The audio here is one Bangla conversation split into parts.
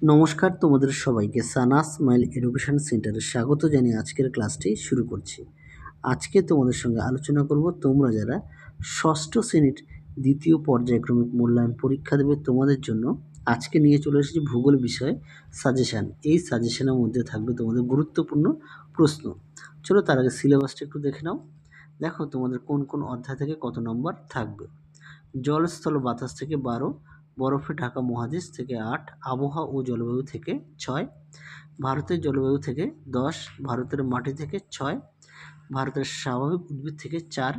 নমস্কার, তোমাদের সবাইকে সানা স্মাইল এডুকেশন সেন্টারে স্বাগত জানিয়ে আজকের ক্লাসটি শুরু করছি। আজকে তোমাদের সঙ্গে আলোচনা করব তোমরা যারা ষষ্ঠ শ্রেণীর দ্বিতীয় পর্যায়ক্রমিক মূল্যায়ন পরীক্ষা দেবে তোমাদের জন্য আজকে নিয়ে চলে এসেছি ভূগোল বিষয়ে সাজেশান। এই সাজেশানের মধ্যে থাকবে তোমাদের গুরুত্বপূর্ণ প্রশ্ন। চলো তার আগে সিলেবাসটা একটু দেখে নাও। দেখো তোমাদের কোন কোন অধ্যায় থেকে কত নম্বর থাকবে। জল স্থল বাতাস থেকে 12, বরফে ঢাকা মহাদেশ থেকে 8, আবহাওয়া ও জলবায়ু থেকে 6, ভারতের জলবায়ু থেকে 10, ভারতের মাটি থেকে 6, ভারতের স্বাভাবিক উদ্ভিদ থেকে 4,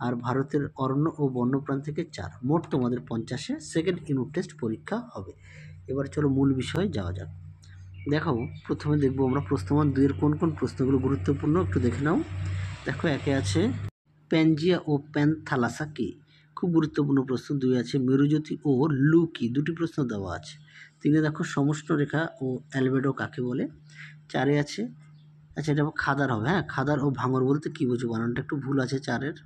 আর ভারতের অরণ্য ও বন্যপ্রাণ থেকে 4। মোট তোমাদের 50-এ সেকেন্ড ইউনিট টেস্ট পরীক্ষা হবে। এবার চলো মূল বিষয়ে যাওয়া যাক। দেখো প্রথমে দেখবো আমরা প্রশ্নমান 2 এর কোন কোন প্রশ্নগুলো গুরুত্বপূর্ণ একটু দেখে নাও। দেখো একে আছে প্যানজিয়া ও প্যানথালাসা কি? খুব গুরুত্বপূর্ণ প্রশ্ন। 2 আছে মেরুজ্যোতি ও লু কি? দুটি প্রশ্ন দেওয়া আছে। 3 দেখো সমষ্ণ রেখা ও অ্যালবেডো কাকে বলে? 4 আছে, আচ্ছা এটা খাদার হবে, হ্যাঁ খাদার ও ভাঙর বলতে কি বোঝো? বানানটা একটু ভুল আছে 4-এর।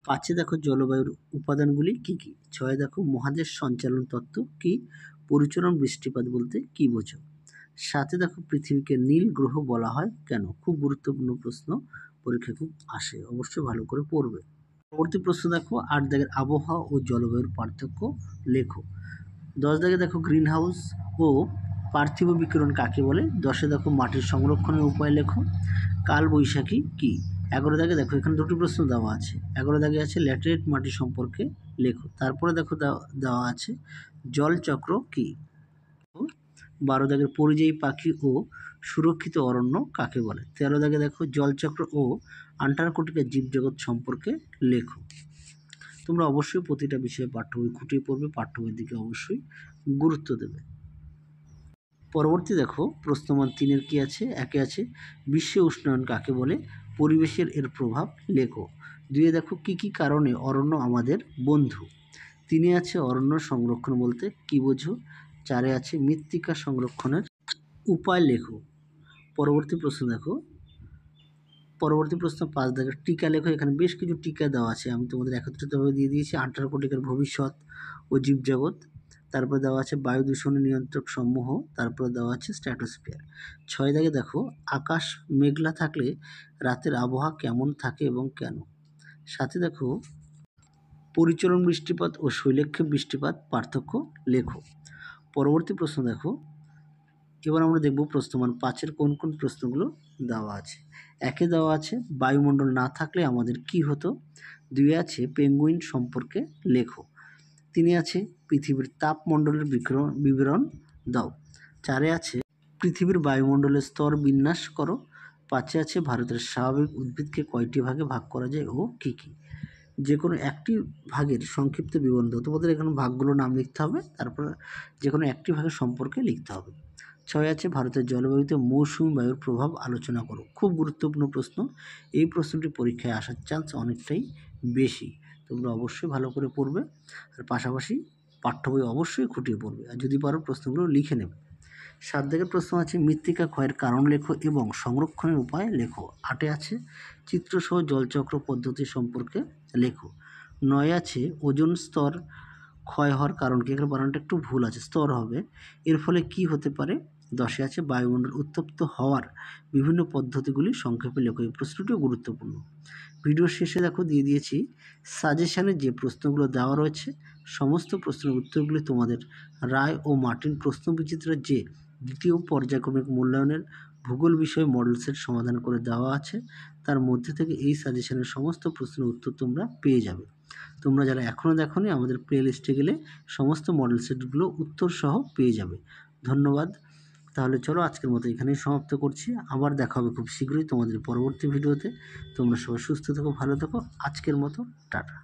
5 দেখো জলবায়ুর উপাদানগুলি কি কি? 6 দেখো মহাদেশ সঞ্চালন তত্ত্ব কি? পরিচলন বৃষ্টিপাত বলতে কি বোঝো? 7 দেখো পৃথিবীকে নীল গ্রহ বলা হয় কেন? খুব গুরুত্বপূর্ণ প্রশ্ন, পরীক্ষায় খুব আসে, অবশ্যই ভালো করে পড়বে। পরবর্তী প্রশ্ন দেখো 8 দাগের আবহাওয়া ও জলবায়ুর পার্থক্য লেখো। 10 দাগে দেখো গ্রিন হাউস ও পার্থিব বিকিরণ কাকে বলে? 10-এ দেখো মাটির সংরক্ষণের উপায় লেখো। কাল বৈশাখী কি? 11 দাগে দেখো এখানে দুটি প্রশ্ন দেওয়া আছে। 11 দাগে আছে ল্যাটেরাইট মাটি সম্পর্কে লেখো। তারপরে দেখো দেওয়া আছে জলচক্র কি? 12 দাগের পরিযায়ী পাখি ও সুরক্ষিত অরণ্য কাকে বলে? 13 দাগে দেখো জলচক্র ও আন্টার্কটিকার জীবজগৎ সম্পর্কে লেখো। তোমরা অবশ্যই প্রতিটা বিষয়ে পাঠ্য বই খুঁটিয়ে পড়বে, পাঠ্য বইয়ের দিকে অবশ্যই গুরুত্ব দেবে। পরবর্তী দেখো প্রশ্নমান 3-এর কি আছে? একে আছে বিশ্ব উষ্ণায়ন কাকে বলে? পরিবেশের এর প্রভাব লেখো। 2-এ দেখো কি কি কারণে অরণ্য আমাদের বন্ধু? 3-এ আছে অরণ্য সংরক্ষণ বলতে কি বোঝো? 4-এ আছে মৃত্তিকা সংরক্ষণের উপায় লেখো। পরবর্তী প্রশ্ন দেখো, পরবর্তী প্রশ্ন 5 দাগের টিকা লেখো। এখানে বেশ কিছু টিকা দেওয়া আছে, আমি তোমাদের একত্রিতভাবে দিয়ে দিয়েছি। আন্টার্কটিকার ভবিষ্যৎ ও জীবজগৎ, তারপরে দেওয়া আছে বায়ু দূষণের নিয়ন্ত্রক সমূহ, তারপরে দেওয়া আছে স্ট্র্যাটোস্ফিয়ার। 6 দাগে দেখো আকাশ মেঘলা থাকলে রাতের আবহাওয়া কেমন থাকে এবং কেন? 7-এ দেখো পরিচলন বৃষ্টিপাত ও শৈলক্ষেপ বৃষ্টিপাত পার্থক্য লেখো। পরবর্তী প্রশ্ন দেখো, এবার আমরা দেখব প্রশ্নমান 5-এর কোন কোন প্রশ্নগুলো দেওয়া আছে। 1-এ দেওয়া আছে বায়ুমণ্ডল না থাকলে আমাদের কি হতো? 2-এ আছে পেঙ্গুইন সম্পর্কে লেখো। 3-এ আছে পৃথিবীর তাপমণ্ডলের বিবরণ দাও। 4-এ আছে পৃথিবীর বায়ুমণ্ডলের স্তর বিন্যাস করো। 5-এ আছে ভারতের স্বাভাবিক উদ্ভিদকে কয়টি ভাগে ভাগ করা যায় ও কি কি? যে কোনো একটি ভাগের সংক্ষিপ্ত বিবরণ দাও। তোমাদের এখানে ভাগগুলোর নাম লিখতে হবে, তারপর যে কোনো একটি ভাগের সম্পর্কে লিখতে হবে। 6 আছে ভারতের জলবায়ুতে মৌসুমী বায়ুর প্রভাব আলোচনা করো। খুব গুরুত্বপূর্ণ প্রশ্ন, এই প্রশ্নটি পরীক্ষায় আসার চান্স অনেকটাই বেশি। তোমরা অবশ্যই ভালো করে পড়বে, আর পাশাপাশি পাঠ্য বই অবশ্যই খুঁটিয়ে পড়বে, আর যদি পারো প্রশ্নগুলো লিখে নেবে। 7 দাগের প্রশ্ন আছে মৃত্তিকা ক্ষয়ের কারণ লেখো এবং সংরক্ষণের উপায় লেখো। 8-এ আছে চিত্রসহ জলচক্র পদ্ধতি সম্পর্কে লেখো। 9-এ আছে ওজোন স্তর ক্ষয় হওয়ার কারণ কি? এখানে বানানটা একটু ভুল আছে, স্তর হবে, এর ফলে কি হতে পারে? 10-এ আছে বায়ুমণ্ডল উত্তপ্ত হওয়ার বিভিন্ন পদ্ধতিগুলি সংক্ষেপে লেখো। এই প্রশ্নটিও গুরুত্বপূর্ণ। ভিডিওর শেষে দেখো দিয়ে দিয়েছি সাজেশানে যে প্রশ্নগুলো দেওয়া রয়েছে, সমস্ত প্রশ্নের উত্তরগুলি তোমাদের রায় ও মার্টিন প্রশ্নবিচিত্রার যে দ্বিতীয় পর্যায়ক্রমিক মূল্যায়নের ভূগোল বিষয়ে মডেল সেট সমাধান করে দেওয়া আছে, তার মধ্যে থেকে এই সাজেশানের সমস্ত প্রশ্নের উত্তর তোমরা পেয়ে যাবে। তোমরা যারা এখনও দেখোনি, আমাদের প্লে লিস্টে গেলে সমস্ত মডেল সেটগুলো উত্তর সহ পেয়ে যাবে। ধন্যবাদ। তাহলে চলো আজকের মতো এখানেই সমাপ্ত করছি। আবার দেখা হবে খুব শীঘ্রই তোমাদের পরবর্তী ভিডিওতে। তোমরা সবাই সুস্থ থেকো, ভালো থেকো। আজকের মতো টাটা।